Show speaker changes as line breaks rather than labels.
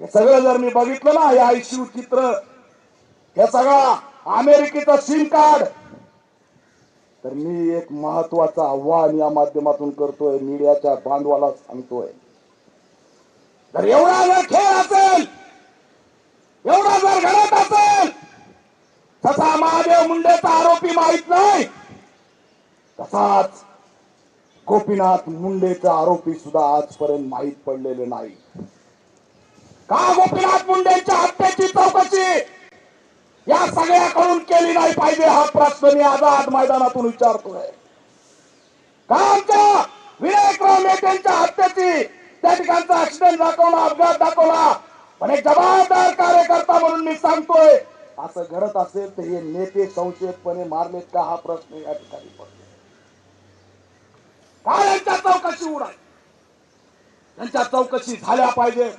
हे सगळं जर मी बघितलं ना, हे आयसीयू चित्र, हे सगळं अमेरिकेचं सिम कार्ड, तर मी एक महत्वाचं आव्हान या माध्यमातून करतोय, मीडियाच्या बांधवाला सांगतोय, जर एवढा जर खेळ असेल, एवढा जर घडत असेल, तसा महादेव मुंडेचा आरोपी माहित नाही, तसाच गोपीनाथ मुंडेचा आरोपी सुद्धा आजपर्यंत माहित पडलेले नाही. का गोपीनाथ मुंडेंच्या हत्येची चौकशी या सगळ्याकडून केली नाही पाहिजे, हा प्रश्न मी आझाद मैदानातून विचारतोय. का आमच्या विनायकराव मेटेंच्या हत्येची त्या ठिकाणचा ऍक्सिडेंट दाखवला, अपघात दाखवला, पण एक जबाबदार कार्यकर्ता म्हणून मी सांगतोय, असं घडत असेल तर हे नेते संशयितपणे मारलेत का, हा प्रश्न या ठिकाणी पडतो. काय यांच्या चौकशी उडाय, यांच्या चौकशी झाल्या पाहिजे.